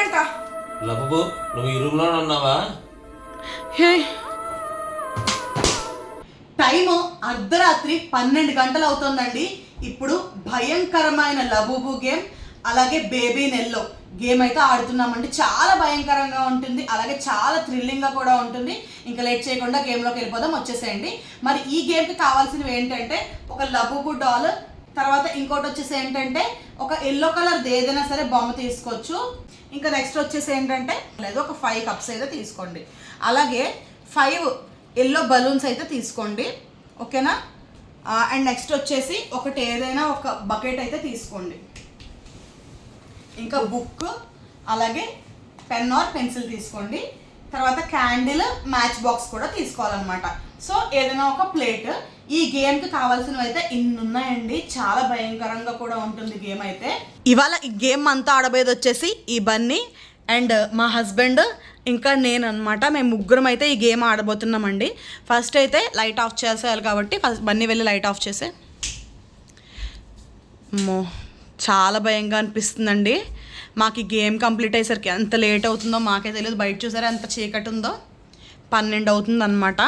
వస్తున్నాడంట. లబ్బు నువ్వు ఈ రూమ్ లోనే ఉన్నావా? టైము అర్ధరాత్రి 12 గంటలు అవుతుందండి. ఇప్పుడు భయంకరమైన లబూబు గేమ్ అలాగే బేబీ నెల్లో గేమ్ అయితే ఆడుతున్నామండి. చాలా భయంకరంగా ఉంటుంది, అలాగే చాలా థ్రిల్లింగ్గా కూడా ఉంటుంది. ఇంకా లేట్ చేయకుండా గేమ్లోకి వెళ్ళిపోదాం, వచ్చేసేయండి. మరి ఈ గేమ్కి కావాల్సినవి ఏంటంటే ఒక లబూబు డాల్, తర్వాత ఇంకోటి వచ్చేసి ఏంటంటే ఒక ఎల్లో కలర్ ఏదైనా సరే బొమ్మ తీసుకోవచ్చు. ఇంకా నెక్స్ట్ వచ్చేసి ఏంటంటే లేదు ఒక 5 కప్స్ అయితే తీసుకోండి. అలాగే 5 ఎల్లో బలూన్స్ అయితే తీసుకోండి, ఓకేనా. అండ్ నెక్స్ట్ వచ్చేసి ఒకటి ఏదైనా ఒక బకెట్ అయితే తీసుకోండి. ఇంకా బుక్ అలాగే పెన్ ఆర్ పెన్సిల్ తీసుకోండి. తర్వాత క్యాండిల్, మ్యాచ్ బాక్స్ కూడా తీసుకోవాలన్నమాట. సో ఏదైనా ఒక ప్లేట్. ఈ గేమ్కి కావాల్సినవి అయితే ఇన్ని ఉన్నాయండి. చాలా భయంకరంగా కూడా ఉంటుంది గేమ్ అయితే. ఇవాళ ఈ గేమ్ అంతా ఆడబోయేది వచ్చేసి ఈ బన్నీ అండ్ మా హస్బెండ్ ఇంకా నేను అనమాట. మేము ముగ్గురం అయితే ఈ గేమ్ ఆడబోతున్నామండి. ఫస్ట్ అయితే లైట్ ఆఫ్ చేసేయాలి కాబట్టి ఫస్ట్ బన్నీ వెళ్ళి లైట్ ఆఫ్ చేసే. చాలా భయంగా అనిపిస్తుందండి. మాకు ఈ గేమ్ కంప్లీట్ అయ్యేసరికి ఎంత లేట్ అవుతుందో మాకే తెలియదు. బయట చూసారా ఎంత చీకటి ఉందో, 12 అవుతుందన్నమాట.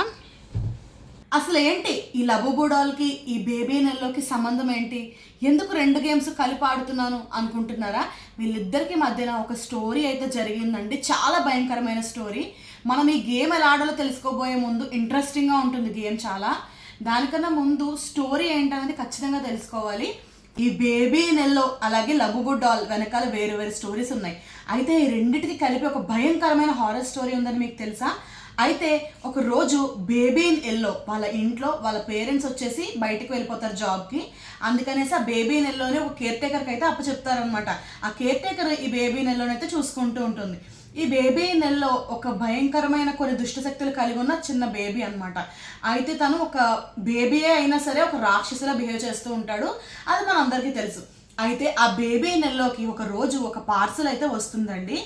అసలు ఏంటి ఈ లబూబు డాల్కి ఈ బేబీ నెల్లోకి సంబంధం ఏంటి? ఎందుకు 2 గేమ్స్ కలిపి ఆడుతున్నాను అనుకుంటున్నారా? వీళ్ళిద్దరికి మధ్యన ఒక స్టోరీ అయితే జరిగిందండి. చాలా భయంకరమైన స్టోరీ. మనం ఈ గేమ్ ఎలా ఆడాలో తెలుసుకోబోయే ముందు ఇంట్రెస్టింగ్గా ఉంటుంది గేమ్ చాలా. దానికన్నా ముందు స్టోరీ ఏంటనేది ఖచ్చితంగా తెలుసుకోవాలి. ఈ బేబీ నెల్లో అలాగే లబూబు డాల్ వెనకాల వేరు వేరు స్టోరీస్ ఉన్నాయి. అయితే ఈ రెండింటికి కలిపి ఒక భయంకరమైన హారర్ స్టోరీ ఉందని మీకు తెలుసా? అయితే ఒక రోజు బేబీ నెల్లో వాళ్ళ ఇంట్లో వాళ్ళ పేరెంట్స్ వచ్చేసి బయటకు వెళ్ళిపోతారు జాబ్కి. అందుకనేసి ఆ బేబీ నెల్లోనే ఒక కేర్ టేకర్కి అయితే అప్పచెప్తారనమాట. ఆ కేర్ టేకర్ ఈ బేబీ నెల్లోనైతే చూసుకుంటూ ఉంటుంది. ఈ బేబీ నెల్లో ఒక భయంకరమైన కొన్ని దుష్టశక్తులు కలిగి ఉన్న చిన్న బేబీ అనమాట. అయితే తను ఒక బేబీయే అయినా సరే ఒక రాక్షసులా బిహేవ్ చేస్తూ ఉంటాడు. అది మన అందరికీ తెలుసు. అయితే ఆ బేబీ నెల్లోకి ఒక రోజు ఒక పార్సల్ అయితే వస్తుందండి.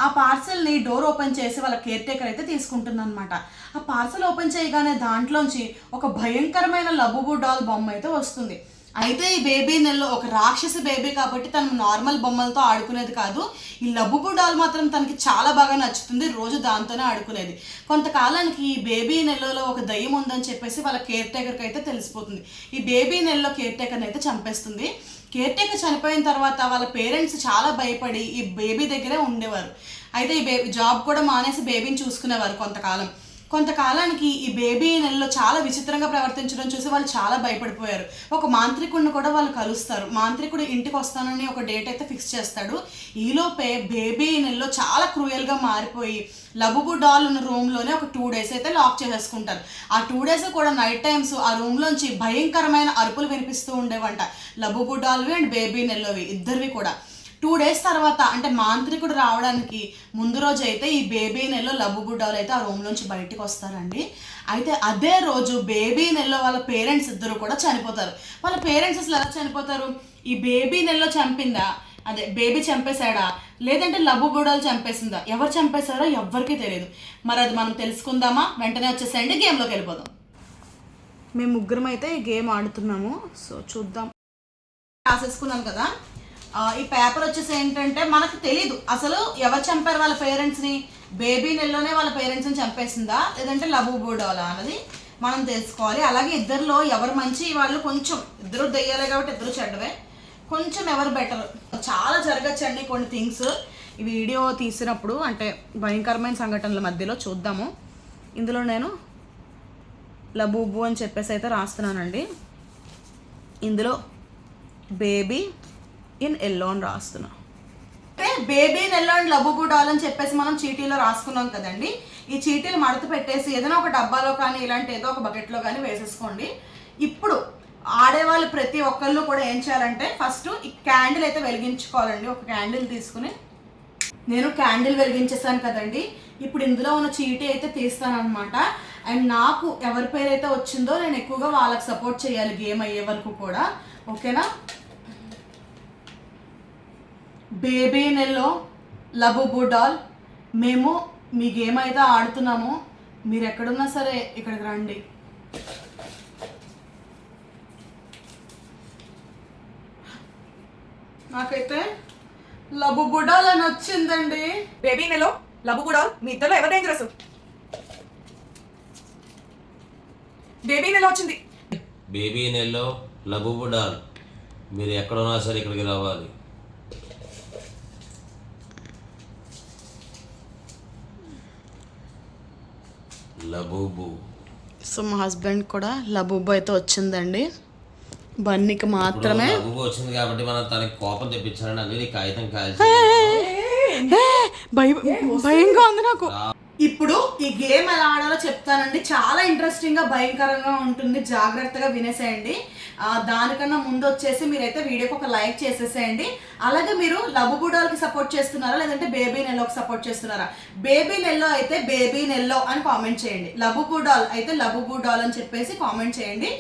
ఆ పార్సల్ని డోర్ ఓపెన్ చేసి వాళ్ళ కేర్ టేకర్ అయితే తీసుకుంటుంది అనమాట. ఆ పార్సల్ ఓపెన్ చేయగానే దాంట్లోంచి ఒక భయంకరమైన లబూబు డాల్ బొమ్మ అయితే వస్తుంది. అయితే ఈ బేబీ నెల్లో ఒక రాక్షస బేబీ కాబట్టి తను నార్మల్ బొమ్మలతో ఆడుకునేది కాదు. ఈ లబూబు డాల్ మాత్రం తనకి చాలా బాగా నచ్చుతుంది, రోజు దాంతోనే ఆడుకునేది. కొంతకాలానికి ఈ బేబీ నెలలో ఒక దయ్యం ఉందని చెప్పేసి వాళ్ళ కేర్ టేకర్కి అయితే తెలిసిపోతుంది. ఈ బేబీ నెలలో కేర్ టేకర్ని అయితే చంపేస్తుంది. కేర్ టేకర్ చనిపోయిన తర్వాత వాళ్ళ పేరెంట్స్ చాలా భయపడి ఈ బేబీ దగ్గరే ఉండేవారు. అయితే ఈ జాబ్ కూడా మానేసి బేబీని చూసుకునేవారు కొంతకాలానికి ఈ బేబీ నెలలో చాలా విచిత్రంగా ప్రవర్తించడం చూసి వాళ్ళు చాలా భయపడిపోయారు. ఒక మాంత్రికుడిని కూడా వాళ్ళు కలుస్తారు. మాంత్రికుడు ఇంటికి వస్తానని ఒక డేట్ అయితే ఫిక్స్ చేస్తాడు. ఈలోపే బేబీ నెలలో చాలా క్రూయల్గా మారిపోయి లబూబు డాల్ ఉన్న రూమ్లోనే ఒక 2 days అయితే లాక్ చేసేసుకుంటారు. ఆ 2 days కూడా నైట్ టైమ్స్ ఆ రూమ్లోంచి భయంకరమైన అరుపులు వినిపిస్తూ ఉండేవంట. లబూబు డాల్వి అండ్ బేబీ నెల్లోవి ఇద్దరివి కూడా. 2 days తర్వాత అంటే మాంత్రికుడు రావడానికి ముందు రోజు అయితే ఈ బేబీ నెల్లో లబూబు డాల్ అయితే ఆ రూమ్లోంచి బయటకు వస్తారండి. అయితే అదే రోజు బేబీ నెల్లో వాళ్ళ పేరెంట్స్ ఇద్దరు కూడా చనిపోతారు. వాళ్ళ పేరెంట్స్ అసలు ఎలా చనిపోతారు? ఈ బేబీ నెల్లో చంపిందా, అదే బేబీ చంపేశాడా, లేదంటే లబూబు డాల్ చంపేసిందా? ఎవరు చంపేశారో ఎవ్వరికీ తెలియదు. మరి అది మనం తెలుసుకుందామా? వెంటనే వచ్చేసేయండి, గేమ్లోకి వెళ్ళిపోదాం. మేము ముగ్గురం అయితే ఈ గేమ్ ఆడుతున్నాము. సో చూద్దాం. రాసేసుకున్నాం కదా. ఈ పేపర్ వచ్చేసి ఏంటంటే మనకు తెలీదు అసలు ఎవరు చంపారు వాళ్ళ పేరెంట్స్ని. బేబీ నెల్లోనే వాళ్ళ పేరెంట్స్ని చంపేసిందా లేదంటే లబూబు డాలా అన్నది మనం తెలుసుకోవాలి. అలాగే ఇద్దరిలో ఎవరు మంచి వాళ్ళు, కొంచెం ఇద్దరు దెయ్యాలే కాబట్టి ఇద్దరు చెడ్డవే, కొంచెం ఎవరు బెటర్. చాలా జరగచ్చండి కొన్ని థింగ్స్ ఈ వీడియో తీసినప్పుడు, అంటే భయంకరమైన సంఘటనల మధ్యలో. చూద్దాము. ఇందులో నేను లబూబు అని చెప్పేసి అయితే రాస్తున్నానండి. ఇందులో బేబీ ఇన్ ఎల్లో అని రాస్తున్నా. అంటే baby in yellow and Labubu doll అని చెప్పేసి మనం చీటీలో రాసుకున్నాం కదండి. ఈ చీటీలు మడత పెట్టేసి ఏదైనా ఒక డబ్బాలో కానీ ఇలాంటి ఏదో ఒక బకెట్లో కానీ వేసేసుకోండి. ఇప్పుడు ఆడేవాళ్ళు ప్రతి ఒక్కళ్ళు కూడా ఏం చేయాలంటే ఫస్ట్ ఈ క్యాండిల్ అయితే వెలిగించుకోవాలండి. ఒక క్యాండిల్ తీసుకుని, నేను క్యాండిల్ వెలిగించేసాను కదండి. ఇప్పుడు ఇందులో ఉన్న చీటీ అయితే తీస్తానమాట. అండ్ నాకు ఎవరి పేరైతే వచ్చిందో నేను ఎక్కువగా వాళ్ళకి సపోర్ట్ చేయాలి గేమ్ అయ్యే వరకు కూడా, ఓకేనా. బేబీ నెల్లో లబూబు డాల్, మేము మీ గేమ్ అయితే ఆడుతున్నాము. మీరు ఎక్కడున్నా సరే ఇక్కడికి రండి. నాకైతే లబు బుడాలని వచ్చిందండి. బేబీ నెలో లబు కూడా మీ ఇద్దరు ఎవరు డేంజరస్? బేబీ నెల వచ్చింది. బేబీ నెల్లో లబుబు డాల్, మీరు ఎక్కడున్నా సరే ఇక్కడికి రావాలి. లబూబు. సో మా హస్బెండ్ కూడా లబూబు అయితే వచ్చిందండి. బన్నీకి మాత్రమే లబూబు వచ్చింది కాబట్టి మనం తనకి కోపం తెప్పించాలని అన్ని కాగితం కాల్చి భయంగా ఉంది నాకు. ఇప్పుడు ఈ గేమ్ ఎలా ఆడాలో చెప్తానండి. చాలా ఇంట్రెస్టింగ్గా భయంకరంగా ఉంటుంది. జాగ్రత్తగా వినేసేయండి. దానికన్నా ముందు వచ్చేసి మీరైతే వీడియోకి ఒక లైక్ చేసేసేయండి. అలాగే మీరు లబుబు డాల్కి సపోర్ట్ చేస్తున్నారా లేదంటే బేబీ నెల్లోకి సపోర్ట్ చేస్తున్నారా? బేబీ నెల్లో అయితే బేబీ నెల్లో అని కామెంట్ చేయండి. లబుబు డాల్ అయితే లబుబు డాల్ అని చెప్పేసి కామెంట్ చేయండి.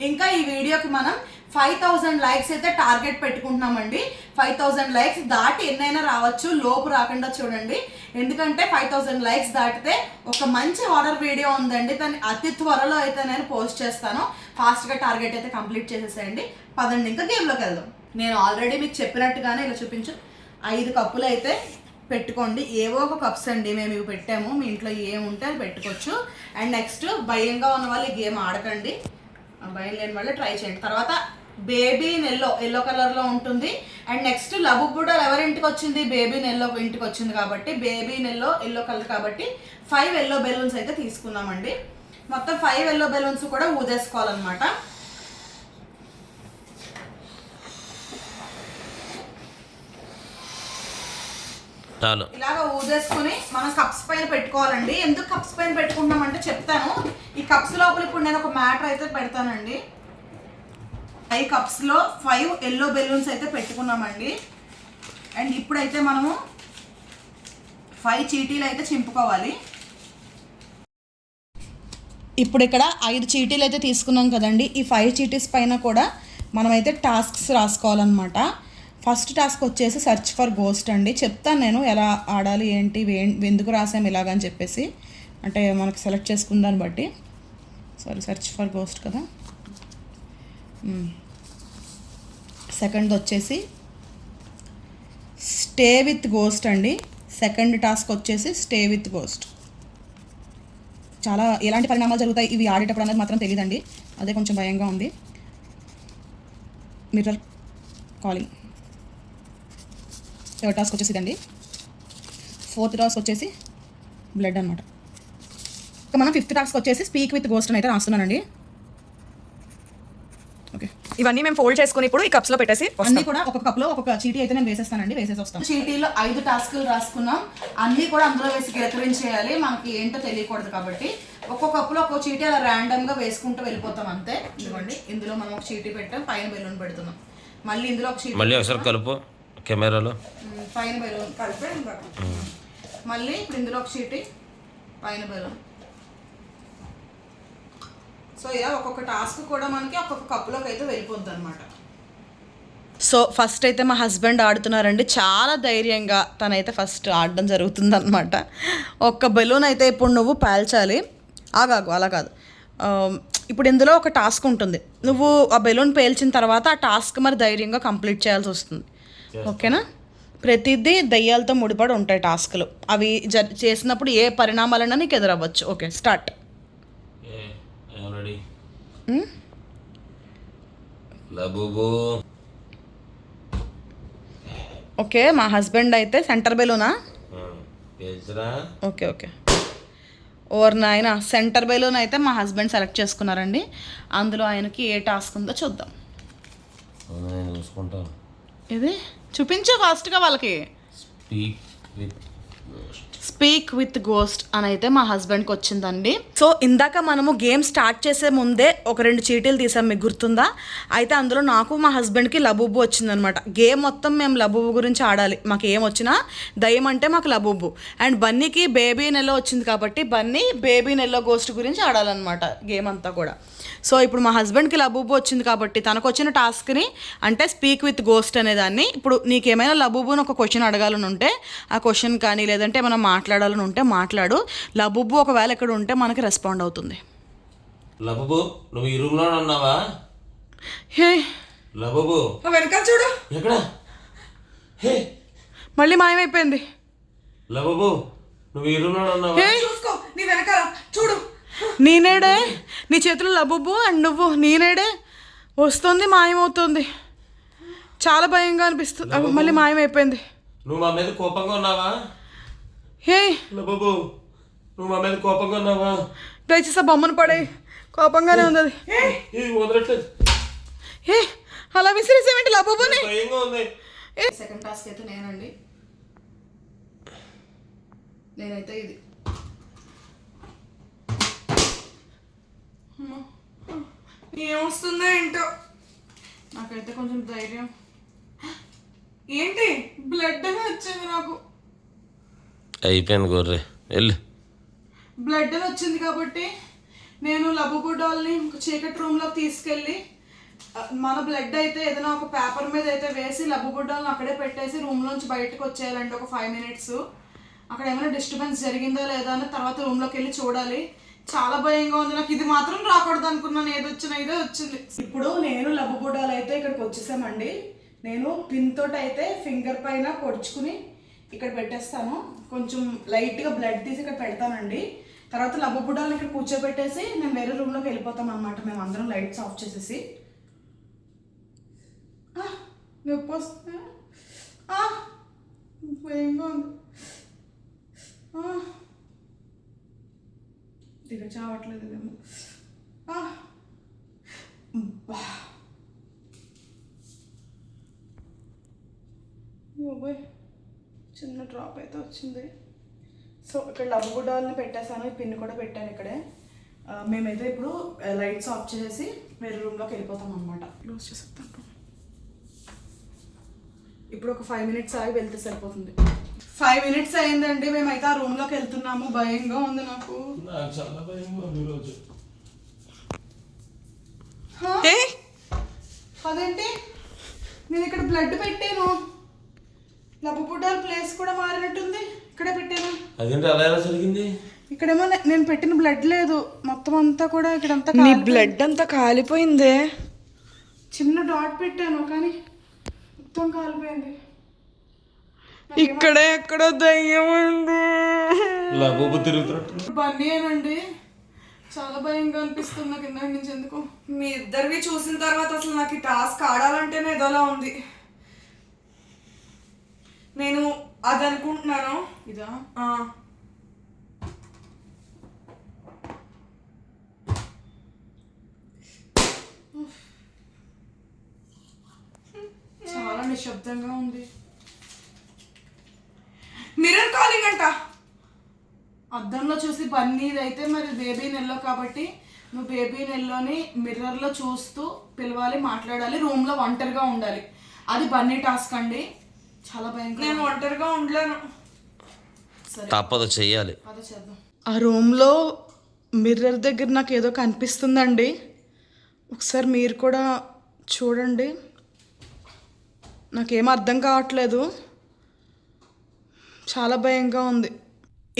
ఇంకా ఈ వీడియోకి మనం 5000 లైక్స్ అయితే టార్గెట్ పెట్టుకుంటున్నామండి. 5000 లైక్స్ దాటి ఎన్నైనా రావచ్చు, లోపు రాకుండా చూడండి. ఎందుకంటే 5000 లైక్స్ దాటితే ఒక మంచి హారర్ వీడియో ఉందండి, దాన్ని అతి త్వరలో అయితే నేను పోస్ట్ చేస్తాను. ఫాస్ట్గా టార్గెట్ అయితే కంప్లీట్ చేసేసేయండి. పదండి ఇంకా గేమ్లోకి వెళ్దాం. నేను ఆల్రెడీ మీకు చెప్పినట్టుగానే ఇలా చూపించు, 5 కప్పులు అయితే పెట్టుకోండి. ఏవో ఒక కప్స్ అండి మేము ఇవి పెట్టాము. మీ ఇంట్లో ఏముంటే అది పెట్టుకోవచ్చు. అండ్ నెక్స్ట్ భయంగా ఉన్న వాళ్ళు ఈ గేమ్ ఆడకండి, భయం లేని వాళ్ళు ట్రై చేయండి. తర్వాత బేబీ ఎల్లో కలర్లో ఉంటుంది. అండ్ నెక్స్ట్ లబుబు డాల్ ఎవరింటికి వచ్చింది? బేబీ నెల్లో ఇంటికి వచ్చింది కాబట్టి బేబీ ఎల్లో కలర్ కాబట్టి 5 ఎల్లో బెలూన్స్ అయితే తీసుకున్నామండి. మొత్తం 5 ఎల్లో బెలూన్స్ కూడా ఊదేసుకోవాలన్నమాట. ఇలాగ ఊదేసుకుని మనం కప్స్ పైన పెట్టుకోవాలండి. ఎందుకు కప్స్ పైన పెట్టుకుంటామంటే చెప్తాను. ఈ కప్స్ లోపల ఇప్పుడు నేను ఒక మ్యాటర్ అయితే పెడతానండి. 5 కప్స్లో 5 ఎల్లో బెలూన్స్ అయితే పెట్టుకున్నామండి. అండ్ ఇప్పుడైతే మనము 5 చీటీలు అయితే చింపుకోవాలి. ఇప్పుడు ఇక్కడ 5 చీటీలు అయితే తీసుకున్నాం కదండి. ఈ 5 చీటీస్ పైన కూడా మనమైతే టాస్క్స్ రాసుకోవాలన్నమాట. ఫస్ట్ టాస్క్ వచ్చేసి సెర్చ్ ఫర్ గోస్ట్ అండి. చెప్తాను నేను ఎలా ఆడాలి, ఏంటి, ఎందుకు రాసాము ఇలాగని చెప్పేసి, అంటే మనకు సెలెక్ట్ చేసుకున్న దాన్ని బట్టి. సెర్చ్ ఫర్ గోస్ట్ కదా. సెకండ్ వచ్చేసి స్టే విత్ గోస్ట్ అండి. సెకండ్ టాస్క్ వచ్చేసి స్టే విత్ గోస్ట్. చాలా ఎలాంటి పరిణామాలు జరుగుతాయి ఇవి ఆడేటప్పుడు అనేది మాత్రం తెలియదండి, అదే కొంచెం భయంగా ఉంది. Mirror calling. థర్డ్ టాస్క్ వచ్చేసి ఇదండి. ఫోర్త్ టాస్క్ వచ్చేసి బ్లడ్ అనమాట. ఇంకా మనం 5th టాస్క్ వచ్చేసి స్పీక్ విత్ గోస్ట్ అని అయితే రాస్తున్నానండి. ఓకే, ఇవన్నీ మేము ఫోల్డ్ చేసుకుని ఇప్పుడు ఈ కప్స్ లో పెట్టేసి అన్ని కూడా ఒక్కొక్క కప్లో ఒక్కొక్క చీటీ అయితే నేను వేసేస్తానండి, వేసేసి వస్తాను. చీటీలో 5 టాస్కులు రాసుకున్నాం. అన్నీ కూడా అందులో వేసి గిరకరించేయాలి, మనకి ఏంటో తెలియకూడదు కాబట్టి. ఒక్కొక్క కప్పులో ఒక్కొక్క చీటీ అలా ర్యాండమ్గా వేసుకుంటూ వెళ్ళిపోతాం అంతే. ఇదిగోండి, ఇందులో మనం ఒక చీటీ పెట్టాం, పైన బెలూన్ పెడుతున్నాం. మళ్ళీ ఇందులో ఒక చీటీ, మళ్ళీ ఒకసారి కలుపు కెమెరాలో, పైన బెలూన్ కలిపి మళ్ళీ ఇప్పుడు ఇందులో ఒక చీటీ, పైన బెలూన్. సో ఇలా ఒక్కొక్క టాస్క్ కూడా మనకి ఒక్కొక్క కప్పులోకి అయితే వెళ్ళిపోద్ది అనమాట. సో ఫస్ట్ అయితే మా హస్బెండ్ ఆడుతున్నారండి. చాలా ధైర్యంగా తనైతే ఫస్ట్ ఆడడం జరుగుతుంది అనమాట. ఒక్క బెలూన్ అయితే ఇప్పుడు నువ్వు పేల్చాలి. ఆగాగు, అలా కాదు. ఇప్పుడు ఇందులో ఒక టాస్క్ ఉంటుంది. నువ్వు ఆ బెలూన్ పేల్చిన తర్వాత ఆ టాస్క్ మరి ధైర్యంగా కంప్లీట్ చేయాల్సి వస్తుంది. ఓకేనా? ప్రతిదీ దయ్యాలతో ముడిపడి ఉంటాయి టాస్క్లు. అవి చేసినప్పుడు ఏ పరిణామాలైనా నీకు ఎదురవ్వచ్చు. Okay, start. ఓకే, మా హస్బెండ్ అయితే సెంటర్ బెలూనా? Okay okay. ఓర్ నాయన, సెంటర్ బెలూన్ అయితే మా హస్బెండ్ సెలెక్ట్ చేసుకున్నారండి. అందులో ఆయనకి ఏ టాస్క్ ఉందో చూద్దాం. ఇది చూపించు ఫాస్ట్గా వాళ్ళకి. స్పీక్ విత్ గోస్ట్ అని అయితే మా హస్బెండ్కి వచ్చిందండి. సో ఇందాక మనము గేమ్ స్టార్ట్ చేసే ముందే ఒక 2 చీటీలు తీసాం, మీకు గుర్తుందా? అయితే అందులో నాకు మా హస్బెండ్కి లబూబు వచ్చిందనమాట. గేమ్ మొత్తం మేము లబూబు గురించి ఆడాలి. మాకు ఏం వచ్చినా దయ్యం అంటే మాకు లబూబు. అండ్ బన్నీకి బేబీ నెల్లో వచ్చింది కాబట్టి బన్నీ బేబీ నెల్లో గోస్ట్ గురించి ఆడాలన్నమాట గేమ్ అంతా కూడా. సో ఇప్పుడు మా హస్బెండ్కి లబూబు వచ్చింది కాబట్టి తనకు వచ్చిన టాస్క్ని, అంటే స్పీక్ విత్ గోస్ట్ అనేదాన్ని, ఇప్పుడు నీకేమైనా లబూబుని ఒక క్వశ్చన్ అడగాలని ఉంటే ఆ క్వశ్చన్ కానీ, లేదంటే మనం మాట్లాడాలని ఉంటే మాట్లాడు. లబూబు ఒకవేళ ఇక్కడ ఉంటే మనకి రెస్పాండ్ అవుతుంది. లబూబు, నువ్వు ఈ రూమ్లో ఉన్నావా? హే లబూబు, వెనకాల చూడు. ఎక్కడ? హే మళ్ళీ మాయమైపోయింది. లబుబు నువ్వు ఈ రూమ్లో ఉన్నావా? ఏ చూసుకో నీ వెనకాల చూడు. నేనేడే, నీ చేతిలో లబుబు అండ్ నువ్వు నేనేడే, వస్తుంది మాయమవుతుంది. చాలా భయంగా అనిపిస్తుంది. మళ్ళీ మాయమైపోయింది. నువ్వు మా మీద కోపంగా ఉన్నావా? హే లబుబు నువ్వు మా మీద కోపంగా ఉన్నావా? దయచేసి ఆ బొమ్మను పడే, కోపంగానే ఉంది అది. ఇది వదలట్లేదు, ఏ అలా విసిరేసేమేంటి లబుబుని? భయంగా ఉంది. సెకండ్ టాస్క్ అయితే నేనైతే ఇది ఏమొస్తుందో ఏంటో. నాకైతే కొంచెం ధైర్యం. ఏంటి బ్లడ్ అని వచ్చింది నాకు. అయిపోయింది గొర్రె, వెళ్ళు. బ్లడ్ అని వచ్చింది కాబట్టి నేను లబుబు డాల్ని చీకటి రూమ్లోకి తీసుకెళ్ళి మన బ్లడ్ అయితే ఏదైనా ఒక పేపర్ మీద అయితే వేసి లబుబు డాల్ని అక్కడే పెట్టేసి రూమ్లోంచి బయటకు వచ్చేయాలంటే ఒక 5 minutes. అక్కడ ఏమైనా డిస్టర్బెన్స్ జరిగిందా లేదా అని తర్వాత రూమ్లోకి వెళ్ళి చూడాలి. చాలా భయంగా ఉంది నాకు. ఇది మాత్రం రాకూడదు అనుకున్నాను, ఏది వచ్చినా ఇదే వచ్చింది. ఇప్పుడు నేను లబుబు డాల్ అయితే ఇక్కడికి వచ్చేసామండి. నేను పిన్ తోటి అయితే ఫింగర్ పైన పొడుచుకుని ఇక్కడ పెట్టేస్తాను. కొంచెం లైట్గా బ్లడ్ తీసి ఇక్కడ పెడతానండి. తర్వాత లబుబు డాల్ని ఇక్కడ కూర్చోబెట్టేసి నేను వేరే రూమ్లోకి వెళ్ళిపోతాం అనమాట. మేము అందరం లైట్స్ ఆఫ్ చేసేసి. నొప్పి వస్తుంది, భయంగా ఉంది. దిగ చావట్లేదు ఇదేమో. చిన్న డ్రాప్ అయితే వచ్చింది. సో ఇక్కడ లబుబు డాల్ని పెట్టేశాను, ఈ పిన్ కూడా పెట్టాను ఇక్కడే. మేమైతే ఇప్పుడు లైట్స్ ఆఫ్ చేసేసి వేరే రూమ్లోకి వెళ్ళిపోతాం అనమాట. క్లోజ్ చేసేస్తాను. ఇప్పుడు ఒక 5 minutes ఆగి వెళ్తే సరిపోతుంది. 5 minutes అయిందండి, మేమైతే ఆ రూమ్లోకి వెళ్తున్నాము. భయంగా ఉంది నాకు. చాలా భయంగా ఉంది ఈరోజు. అదేంటి, నేను ఇక్కడ బ్లడ్ పెట్టాను. లబుబు డాల్ ప్లేస్ కూడా మారినట్టుంది. ఇక్కడే పెట్టాను. అదేంటి అలా ఎలా జరిగింది? ఇక్కడేమో నేను పెట్టిన బ్లడ్ లేదు, మొత్తం అంతా కూడా ఇక్కడంతా నీ బ్లడ్ అంతా కాలిపోయిందే. చిన్న డాట్ పెట్టాను కానీ మొత్తం కాలిపోయింది. ఇక్కడే ఎక్కడో దయ్యం ఉంది. లబుబు తిరుగుతున్నట్టు. బన్నీయేనండి, చాలా భయంగా అనిపిస్తుంది నాకు ఇందాక నుంచి. ఎందుకు మీ ఇద్దరివి చూసిన తర్వాత అసలు నాకు ఈ టాస్క్ ఆడాలంటేనే ఏదోలా ఉంది. నేను అది అనుకుంటున్నాను. ఇదా చాలా నిశ్శబ్దంగా ఉంది. మిర్రర్ కాలింగ్ అంట. అద్దంలో చూసి బన్నీది అయితే మరి బేబీ నెల్లో కాబట్టి నువ్వు బేబీ నెల్లోని మిర్రర్లో చూస్తూ పిలవాలి, మాట్లాడాలి, రూమ్లో ఒంటరిగా ఉండాలి. అది బన్నీ టాస్క్ అండి. చాలా భయంకర. నేను ఒంటరిగా ఉండలేను. సరే తప్పదు, చెయ్యాలి. అదే చేద్దాం. ఆ రూమ్లో మిర్రర్ దగ్గర నాకు ఏదో కనిపిస్తుందండి. ఒకసారి మీరు కూడా చూడండి. నాకేం అర్థం కావట్లేదు, చాలా భయంగా ఉంది.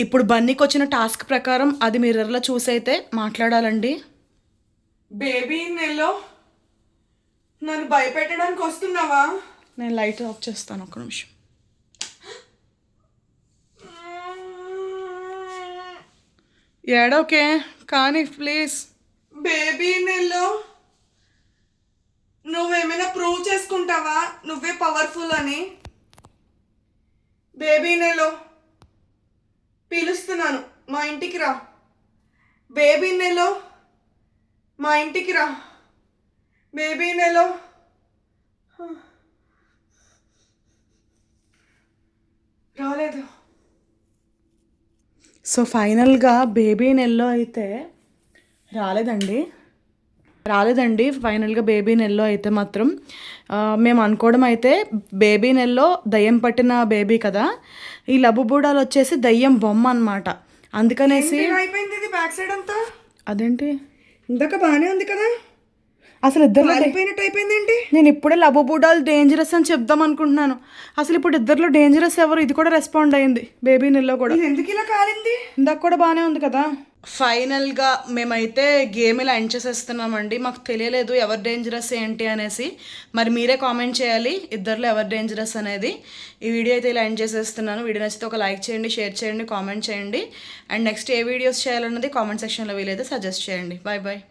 ఇప్పుడు బన్నీకి వచ్చిన టాస్క్ ప్రకారం అది మిర్రర్లో చూసైతే మాట్లాడాలండి. బేబీ నెల్లో నన్ను భయపెట్టడానికి వస్తున్నావా? నేను లైట్ ఆఫ్ చేస్తాను, ఒక్క నిమిషం. ఏడోకే కానీ ప్లీజ్. బేబీ నెల్లో నువ్వేమైనా ప్రూవ్ చేసుకుంటావా నువ్వే పవర్ఫుల్ అని? బేబీ నెల్లో పిలుస్తున్నాను, మా ఇంటికి రా. బేబీ నెల్లో మా ఇంటికి రా. బేబీ నెల్లో రాలేదు. సో ఫైనల్గా బేబీ నెల్లో అయితే రాలేదండి. ఫైనల్గా బేబీ నెల్లో అయితే మాత్రం మేము అనుకోవడం అయితే బేబీ నెల్లో దయ్యం పట్టిన బేబీ కదా, ఈ లబుబు డాల్ వచ్చేసి దయ్యం బొమ్మ అనమాట. అందుకనేసి అయిపోయింది ఇది బ్యాక్ సైడ్ అంతా. అదేంటి ఇందాక బాగానే ఉంది కదా, అసలు ఇద్దరు అయిపోయినట్టు అయిపోయింది ఏంటి? నేను ఇప్పుడే లబుబు డాల్ డేంజరస్ అని చెప్దాం అనుకుంటున్నాను. అసలు ఇప్పుడు ఇద్దరిలో డేంజరస్ ఎవరు? ఇది కూడా రెస్పాండ్ అయింది బేబీ నెల్లో కూడా. ఎందుకు ఇలా కాలింది? ఇందాక కూడా బాగానే ఉంది కదా. ఫైనల్గా మేమైతే గేమ్ ఇలా ఎండ్ చేసేస్తున్నామండి. మాకు తెలియలేదు ఎవరు డేంజరస్ ఏంటి అనేసి. మరి మీరే కామెంట్ చేయాలి ఇద్దరిలో ఎవరు డేంజరస్ అనేది. ఈ వీడియో అయితే ఇలా ఎండ్ చేసేస్తున్నాను. వీడియో నచ్చితే ఒక లైక్ చేయండి, షేర్ చేయండి, కామెంట్ చేయండి. అండ్ నెక్స్ట్ ఏ వీడియోస్ చేయాలన్నది కామెంట్ సెక్షన్లో వీలైతే సజెస్ట్ చేయండి. Bye bye.